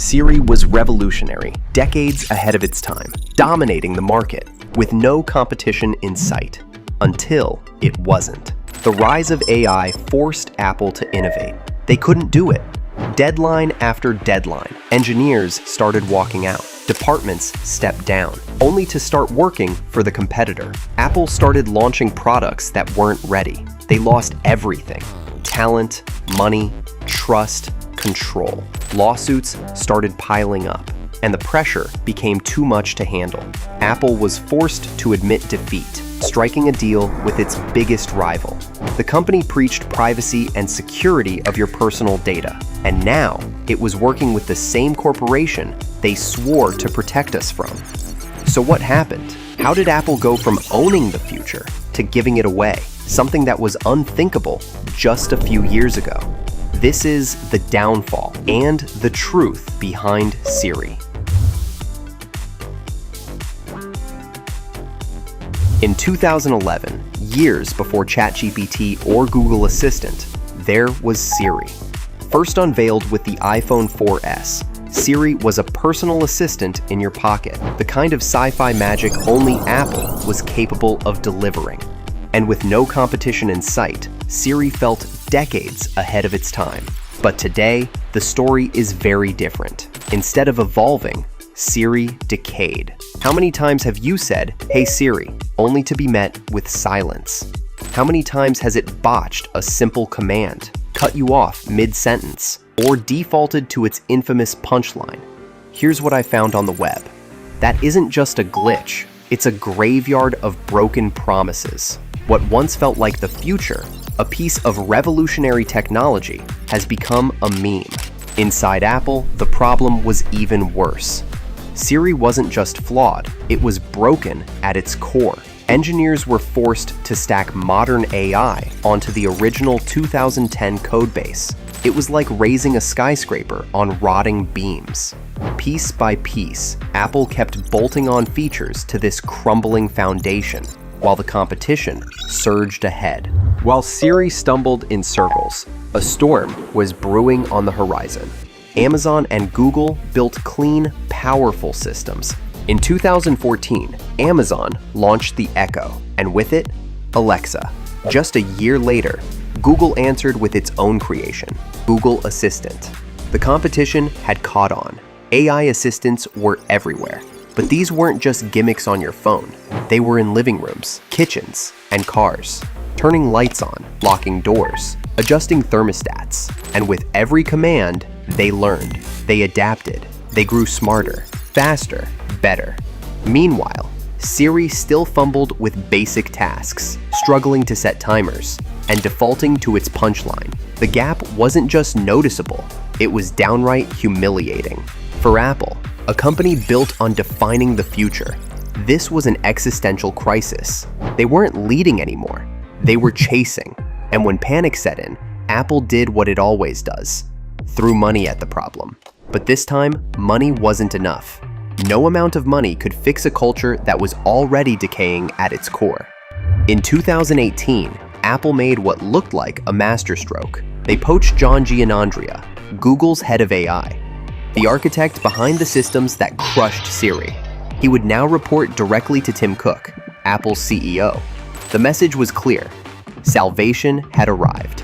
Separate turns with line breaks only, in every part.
Siri was revolutionary, decades ahead of its time, dominating the market, with no competition in sight. Until it wasn't. The rise of AI forced Apple to innovate. They couldn't do it. Deadline after deadline, engineers started walking out. Departments stepped down, only to start working for the competitor. Apple started launching products that weren't ready. They lost everything: talent, money, trust, control. Lawsuits started piling up, and the pressure became too much to handle. Apple was forced to admit defeat, striking a deal with its biggest rival. The company preached privacy and security of your personal data, and now it was working with the same corporation they swore to protect us from. So what happened? How did Apple go from owning the future to giving it away, something that was unthinkable just a few years ago? This is the downfall and the truth behind Siri. In 2011, years before ChatGPT or Google Assistant, there was Siri. First unveiled with the iPhone 4S, Siri was a personal assistant in your pocket, the kind of sci-fi magic only Apple was capable of delivering. And with no competition in sight, Siri felt decades ahead of its time. But today, the story is very different. Instead of evolving, Siri decayed. How many times have you said, "Hey Siri," only to be met with silence? How many times has it botched a simple command, cut you off mid-sentence, or defaulted to its infamous punchline? Here's what I found on the web. That isn't just a glitch, it's a graveyard of broken promises. What once felt like the future, a piece of revolutionary technology, has become a meme. Inside Apple, the problem was even worse. Siri wasn't just flawed, it was broken at its core. Engineers were forced to stack modern AI onto the original 2010 codebase. It was like raising a skyscraper on rotting beams. Piece by piece, Apple kept bolting on features to this crumbling foundation, while the competition surged ahead. While Siri stumbled in circles, a storm was brewing on the horizon. Amazon and Google built clean, powerful systems. In 2014, Amazon launched the Echo, and with it, Alexa. Just a year later, Google answered with its own creation, Google Assistant. The competition had caught on. AI assistants were everywhere. But these weren't just gimmicks on your phone. They were in living rooms, kitchens, and cars, turning lights on, locking doors, adjusting thermostats. And with every command, they learned, they adapted, they grew smarter, faster, better. Meanwhile, Siri still fumbled with basic tasks, struggling to set timers, and defaulting to its punchline. The gap wasn't just noticeable, it was downright humiliating. For Apple, a company built on defining the future, this was an existential crisis. They weren't leading anymore, they were chasing. And when panic set in, Apple did what it always does, threw money at the problem. But this time, money wasn't enough. No amount of money could fix a culture that was already decaying at its core. In 2018, Apple made what looked like a masterstroke. They poached John Giannandrea, Google's head of AI, the architect behind the systems that crushed Siri. He would now report directly to Tim Cook, Apple's CEO. The message was clear: salvation had arrived.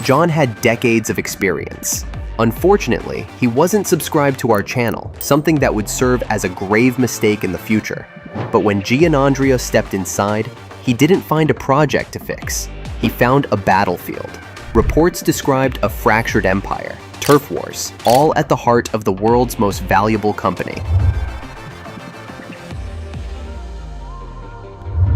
John had decades of experience. Unfortunately, he wasn't subscribed to our channel, something that would serve as a grave mistake in the future. But when Giannandrea stepped inside, he didn't find a project to fix. He found a battlefield. Reports described a fractured empire, turf wars, all at the heart of the world's most valuable company.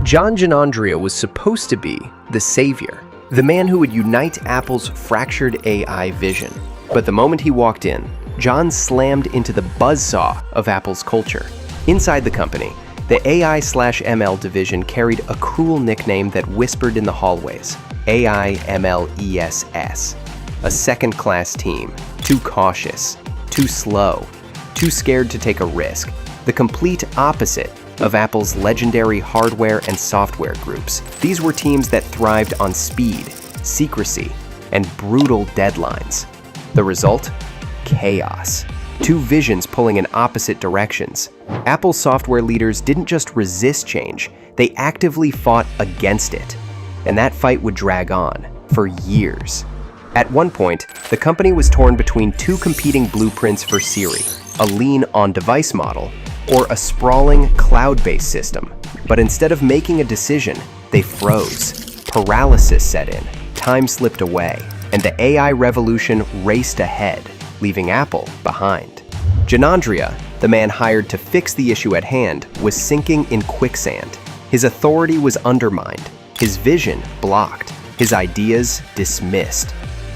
John Giannandrea was supposed to be the savior, the man who would unite Apple's fractured AI vision. But the moment he walked in, John slammed into the buzzsaw of Apple's culture. Inside the company, the AI/ML division carried a cruel nickname that whispered in the hallways: AI/ML-ESS. A second-class team, too cautious, too slow, too scared to take a risk. The complete opposite of Apple's legendary hardware and software groups. These were teams that thrived on speed, secrecy, and brutal deadlines. The result? Chaos. two visions pulling in opposite directions. Apple's software leaders didn't just resist change, they actively fought against it. And that fight would drag on for years. At one point, the company was torn between two competing blueprints for Siri, a lean on-device model, or a sprawling cloud-based system. But instead of making a decision, they froze. Paralysis set in, time slipped away, and the AI revolution raced ahead, leaving Apple behind. Janandria, the man hired to fix the issue at hand, was sinking in quicksand. His authority was undermined, his vision blocked, his ideas dismissed.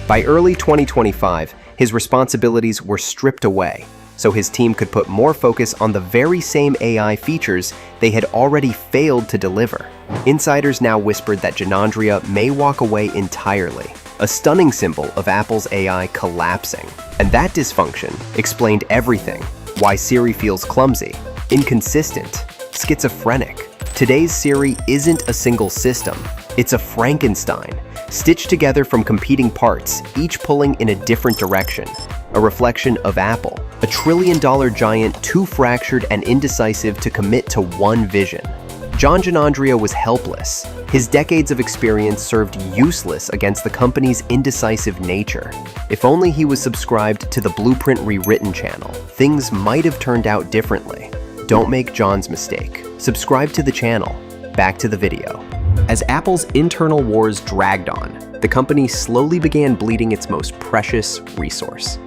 By early 2025, his responsibilities were stripped away, so his team could put more focus on the very same AI features they had already failed to deliver. Insiders now whispered that Janandria may walk away entirely, a stunning symbol of Apple's AI collapsing. And that dysfunction explained everything: why Siri feels clumsy, inconsistent, schizophrenic. Today's Siri isn't a single system, it's a Frankenstein, stitched together from competing parts, each pulling in a different direction. A reflection of Apple, a trillion-dollar giant too fractured and indecisive to commit to one vision. John Janandria was helpless. His decades of experience served useless against the company's indecisive nature. If only he was subscribed to the Blueprint Rewritten channel, things might have turned out differently. Don't make John's mistake. Subscribe to the channel. Back to the video. As Apple's internal wars dragged on, the company slowly began bleeding its most precious resource: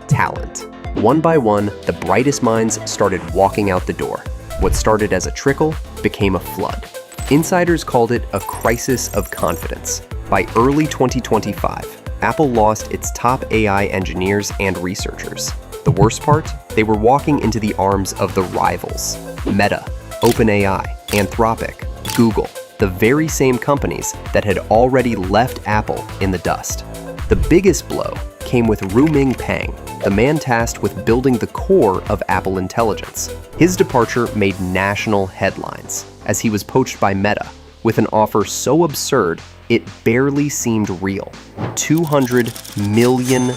talent. One by one, the brightest minds started walking out the door. What started as a trickle became a flood. Insiders called it a crisis of confidence. By early 2025, Apple lost its top AI engineers and researchers. The worst part? They were walking into the arms of the rivals: Meta, OpenAI, Anthropic, Google, the very same companies that had already left Apple in the dust. The biggest blow came with Ruming Pang, the man tasked with building the core of Apple Intelligence. His departure made national headlines, as he was poached by Meta with an offer so absurd it barely seemed real: $200 million.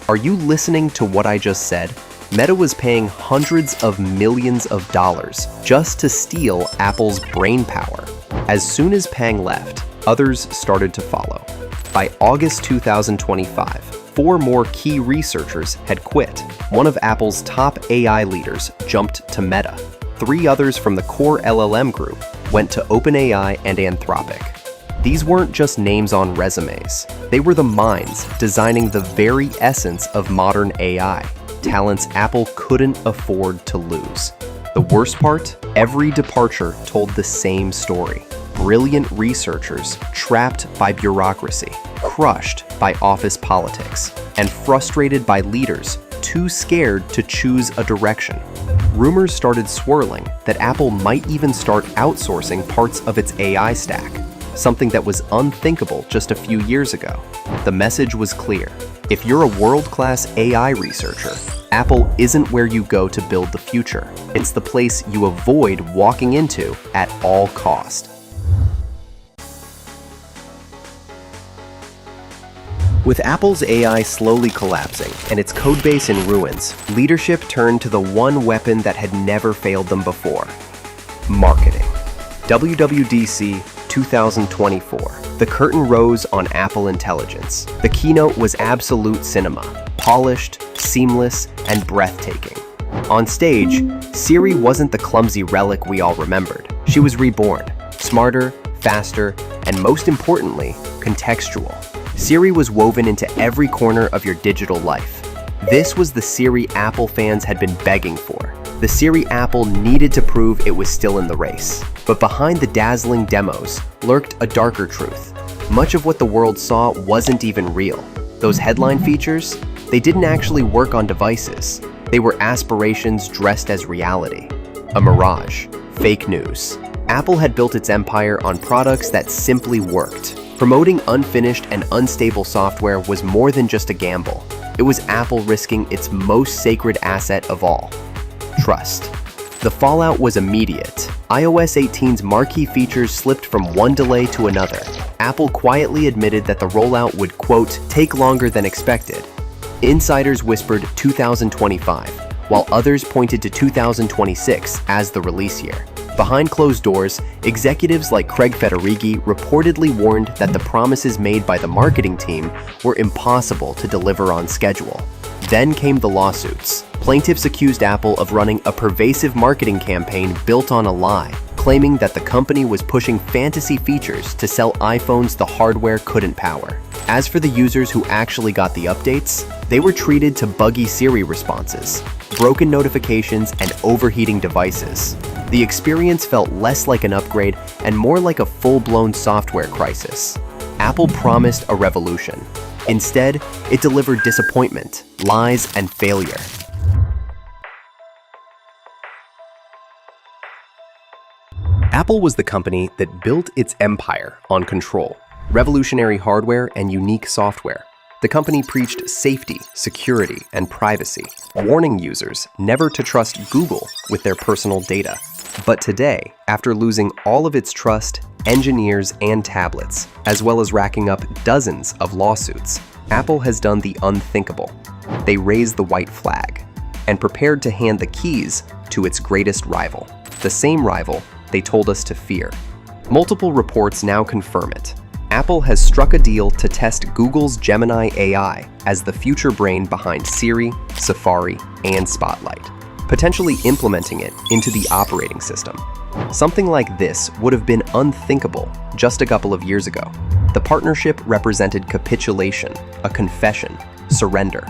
Are you listening to what I just said? Meta was paying hundreds of millions of dollars just to steal Apple's brainpower. As soon as Pang left, others started to follow. By August 2025, 4 more key researchers had quit. One of Apple's top AI leaders jumped to Meta. 3 others from the core LLM group went to OpenAI and Anthropic. These weren't just names on resumes. They were the minds designing the very essence of modern AI, talents Apple couldn't afford to lose. The worst part? Every departure told the same story. Brilliant researchers trapped by bureaucracy, crushed by office politics, and frustrated by leaders too scared to choose a direction. Rumors started swirling that Apple might even start outsourcing parts of its AI stack, something that was unthinkable just a few years ago. The message was clear: if you're a world-class AI researcher, Apple isn't where you go to build the future. It's the place you avoid walking into at all cost. With Apple's AI slowly collapsing and its codebase in ruins, leadership turned to the one weapon that had never failed them before: marketing. WWDC 2024. The curtain rose on Apple Intelligence. The keynote was absolute cinema, polished, seamless, and breathtaking. On stage, Siri wasn't the clumsy relic we all remembered. She was reborn, smarter, faster, and most importantly, contextual. Siri was woven into every corner of your digital life. This was the Siri Apple fans had been begging for. The Siri Apple needed to prove it was still in the race. But behind the dazzling demos lurked a darker truth. Much of what the world saw wasn't even real. Those headline features, they didn't actually work on devices. They were aspirations dressed as reality. A mirage. Fake news. Apple had built its empire on products that simply worked. Promoting unfinished and unstable software was more than just a gamble. It was Apple risking its most sacred asset of all: trust. The fallout was immediate. iOS 18's marquee features slipped from one delay to another. Apple quietly admitted that the rollout would, quote, take longer than expected. Insiders whispered 2025, while others pointed to 2026 as the release year. Behind closed doors, executives like Craig Federighi reportedly warned that the promises made by the marketing team were impossible to deliver on schedule. Then came the lawsuits. Plaintiffs accused Apple of running a pervasive marketing campaign built on a lie, claiming that the company was pushing fantasy features to sell iPhones the hardware couldn't power. As for the users who actually got the updates, they were treated to buggy Siri responses, broken notifications, and overheating devices. The experience felt less like an upgrade and more like a full-blown software crisis. Apple promised a revolution. Instead, it delivered disappointment, lies, and failure. Apple was the company that built its empire on control, revolutionary hardware, and unique software. The company preached safety, security, and privacy, warning users never to trust Google with their personal data. But today, after losing all of its trust, engineers, and tablets, as well as racking up dozens of lawsuits, Apple has done the unthinkable. They raised the white flag and prepared to hand the keys to its greatest rival, the same rival they told us to fear. Multiple reports now confirm it. Apple has struck a deal to test Google's Gemini AI as the future brain behind Siri, Safari, and Spotlight, potentially implementing it into the operating system. Something like this would have been unthinkable just a couple of years ago. The partnership represented capitulation, a confession, surrender.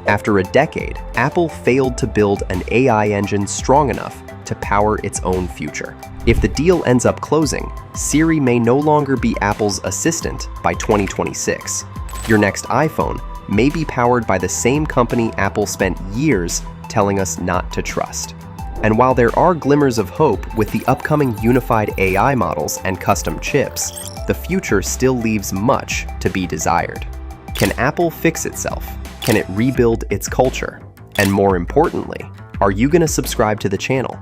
After a decade, Apple failed to build an AI engine strong enough to power its own future. If the deal ends up closing, Siri may no longer be Apple's assistant by 2026. Your next iPhone may be powered by the same company Apple spent years telling us not to trust. And while there are glimmers of hope with the upcoming unified AI models and custom chips, the future still leaves much to be desired. Can Apple fix itself? Can it rebuild its culture? And more importantly, are you going to subscribe to the channel?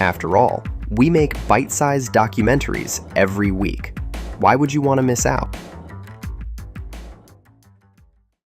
After all, we make bite-sized documentaries every week. Why would you want to miss out?